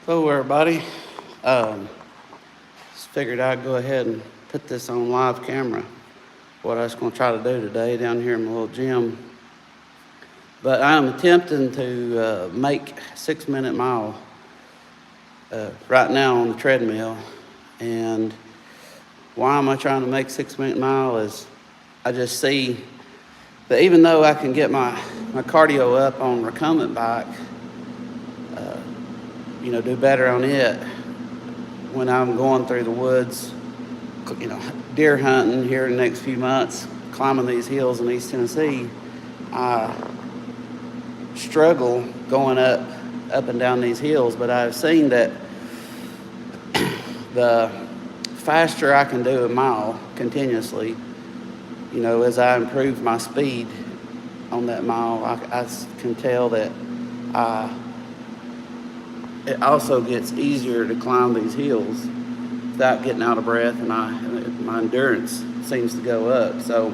Hello, everybody. Just figured I'd go ahead and put this on live camera. What I was going to try to do today down here in my little gym. But I'm attempting to make 6 minute mile right now on the treadmill. And why am I trying to make 6 minute mile is I just see that even though I can get my cardio up on recumbent bike, do better on it when I'm going through the woods, deer hunting here in the next few months, climbing these hills in East Tennessee. I struggle going up and down these hills, but I've seen that the faster I can do a mile continuously, as I improve my speed on that mile, I can tell that it also gets easier to climb these hills without getting out of breath, and my endurance seems to go up. So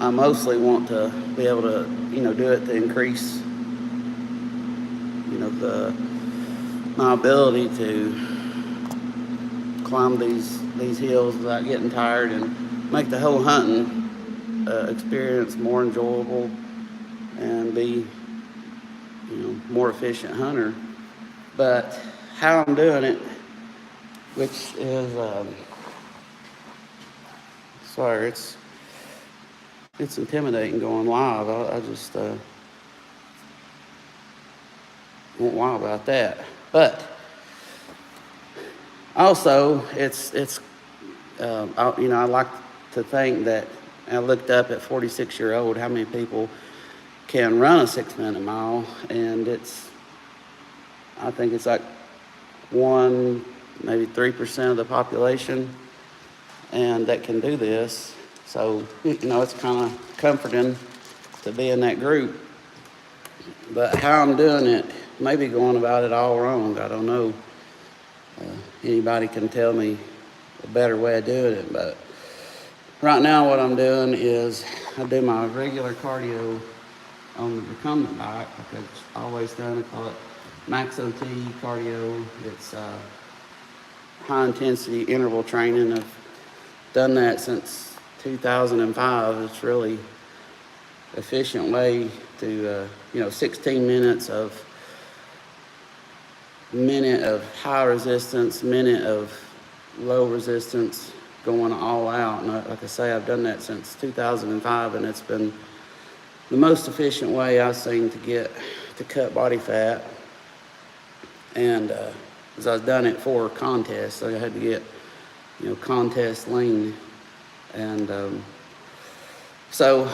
I mostly want to be able to, do it to increase, my ability to climb these hills without getting tired and make the whole hunting experience more enjoyable and be, more efficient hunter. But how I'm doing it, which is, it's intimidating going live. I just won't lie about that. But also, I like to think that I looked up at 46-year-old how many people can run a 6 minute mile, and I think it's like maybe 3% of the population, and that can do this. So, it's kind of comforting to be in that group. But how I'm doing it, maybe going about it all wrong, I don't know. Anybody can tell me a better way of doing it, but right now what I'm doing is I do my regular cardio on the recumbent bike, like I've always done. I call it Max OT cardio. It's high intensity interval training. I've done that since 2005. It's really efficient way to 16 minutes of minute of high resistance, minute of low resistance, going all out. And like I say, I've done that since 2005, and it's been the most efficient way I've seen to cut body fat. And because I've done it for contests, so I had to get contest lean. And so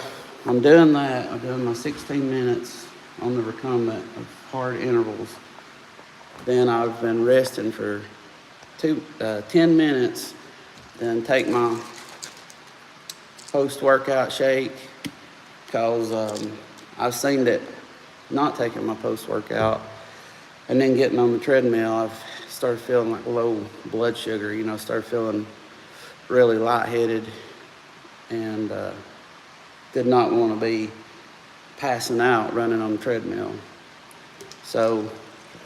I'm doing that. I'm doing my 16 minutes on the recumbent of hard intervals. Then I've been resting for 10 minutes, then take my post-workout shake, because I've seen that not taking my post-workout and then getting on the treadmill, I've started feeling like low blood sugar, started feeling really lightheaded, and did not want to be passing out running on the treadmill. So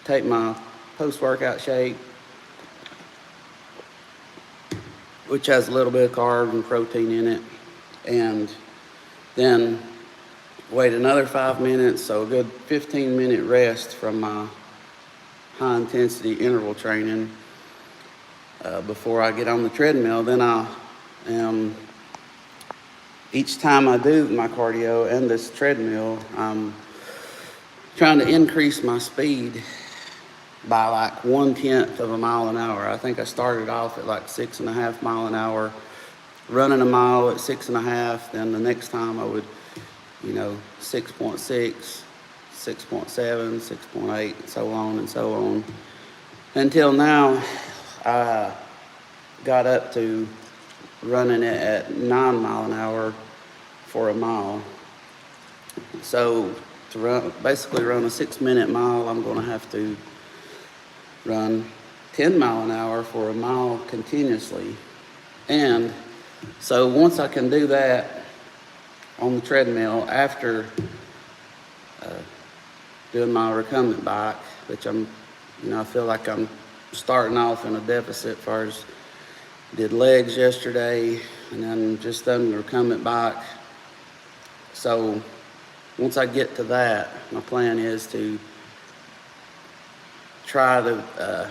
take my post-workout shake, which has a little bit of carb and protein in it, and then wait another 5 minutes, so a good 15-minute rest from my high-intensity interval training before I get on the treadmill. Then each time I do my cardio and this treadmill, I'm trying to increase my speed by like 1/10 of a mile an hour. I think I started off at like 6.5 miles an hour, running a mile at 6.5. Then the next time I would, 6.6, 6.7, 6.8, so on and so on. Until now, I got up to running it at 9 miles an hour for a mile. So to basically run a 6 minute mile, I'm going to have to run 10 miles an hour for a mile continuously. And so once I can do that on the treadmill after doing my recumbent bike, which I'm I feel like I'm starting off in a deficit as far as did legs yesterday and then just done the recumbent bike. So once I get to that, my plan is to try to,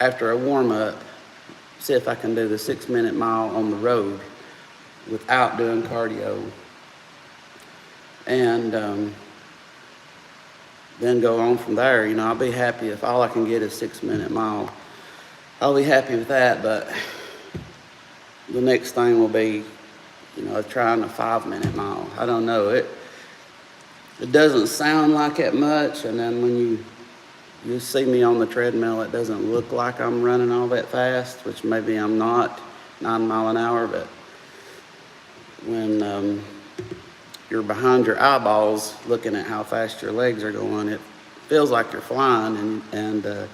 after a warm-up, see if I can do the 6-minute mile on the road without doing cardio. And then go on from there. I'll be happy if all I can get is 6-minute mile. I'll be happy with that, but the next thing will be, trying a 5-minute mile. I don't know. It doesn't sound like it much, and then when you see me on the treadmill, it doesn't look like I'm running all that fast, which maybe I'm not, 9 mile an hour, but when you're behind your eyeballs looking at how fast your legs are going, it feels like you're flying, and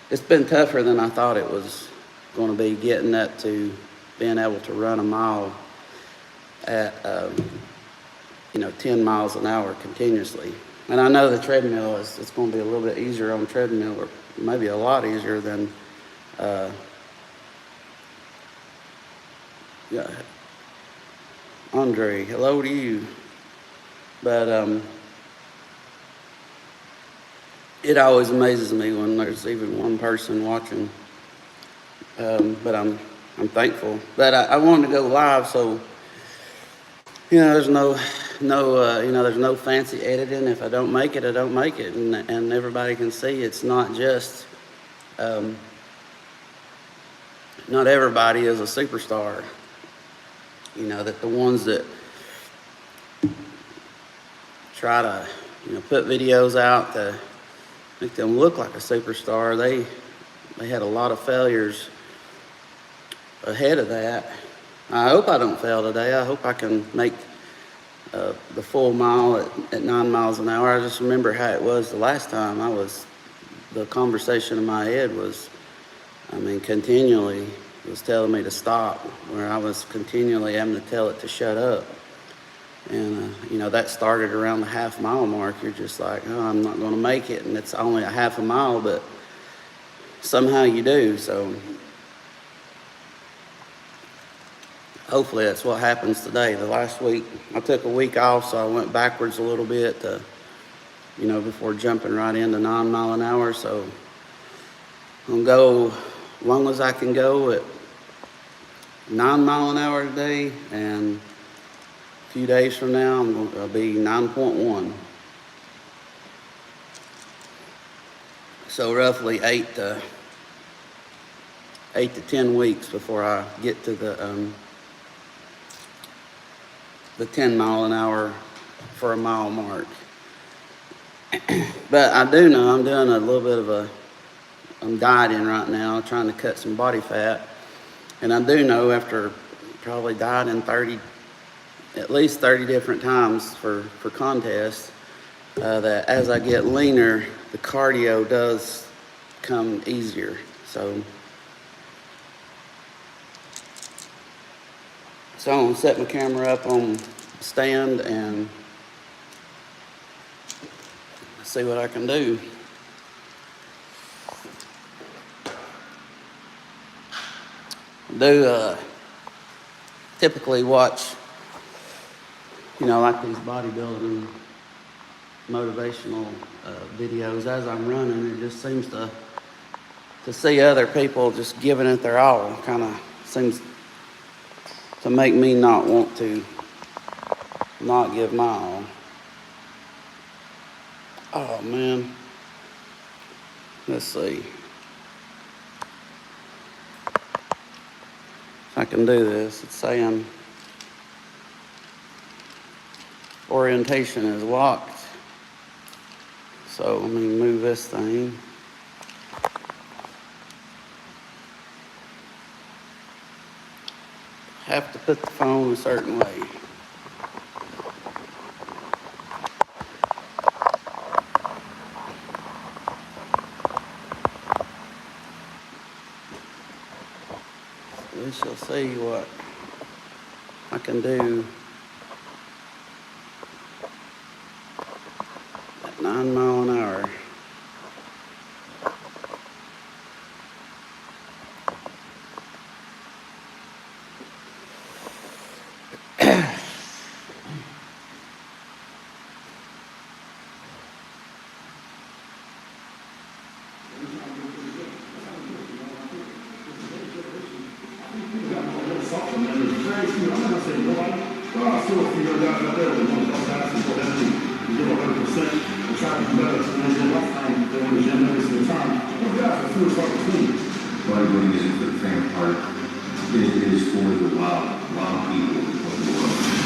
it's been tougher than I thought it was going to be, getting up to being able to run a mile at 10 miles an hour continuously. And I know the treadmill it's going to be a little bit easier on treadmill, or maybe a lot easier than Andre, hello to you. But it always amazes me when there's even one person watching. But I'm thankful. But I wanted to go live, so there's there's no fancy editing. If I don't make it, I don't make it, and everybody can see it's not just. Not everybody is a superstar. That the ones that try to, put videos out to make them look like a superstar, they had a lot of failures ahead of that. I hope I don't fail today. I hope I can make the full mile at 9 miles an hour. I just remember how it was the last time. The conversation in my head was, continually was telling me to stop, where I was continually having to tell it to shut up. And, that started around the half-mile mark. You're just like, oh, I'm not going to make it. And it's only a half a mile, but somehow you do. So hopefully that's what happens today. The last week, I took a week off, so I went backwards a little bit to, before jumping right into 9 mile an hour. So I'm going to go as long as I can go at 9 mile an hour today, and a few days from now I'm going to be 9.1. So roughly 8 to 10 weeks before I get to the 10 mile an hour for a mile mark. But I do know I'm doing a little bit of I'm dieting right now, trying to cut some body fat. And I do know, after probably dieting at least 30 different times for contests, that as I get leaner, the cardio does come easier. So I'm going to set my camera up on a stand and see what I can do. Typically watch, like these bodybuilding motivational videos as I'm running. It just seems to see other people just giving it their all kind of seems to make me not want to not give my all. Oh man, let's see. I can do this. It's saying orientation is locked. So let me move this thing. Have to put the phone a certain way. We shall see what I can do at 9 mile an hour. I'm not gonna say nobody. There are still a few young guys out there that want to bust ass and go down and give 100% and try to do better than their lifetime than when the gym every single time. Those guys are few and far between. Bodybuilding isn't for the faint of heart. It is for the wild people of the world.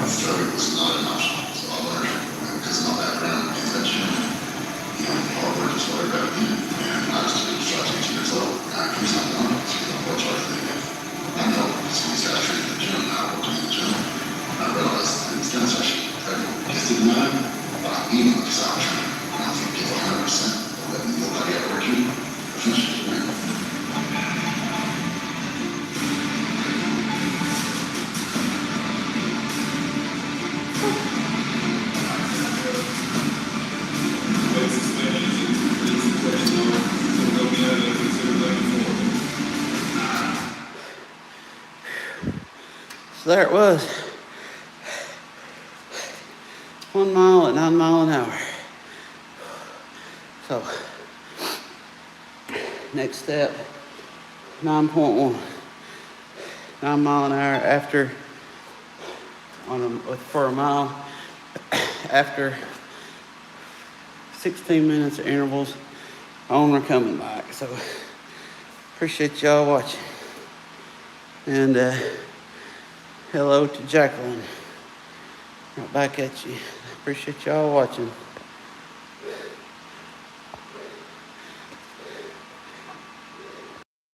Serving was not an option, so I learned because of my background in that gym. Hard work is what I got in, and I was just 18 years old. And he's not done, so I'm going to charge me. I know, because he's got training in the gym, now working in the gym. I realized that it's not actually everyone gets to the man, but I'm eating because I'm training. And I think give 100%, but letting nobody ever work you, essentially win. So there it was. 1 mile at 9 miles an hour. So, next step, 9.1. 9 mile an hour after, for a mile, after 16 minutes of intervals on or coming back. So, appreciate y'all watching. And hello to Jacqueline. Right back at you. Appreciate y'all watching.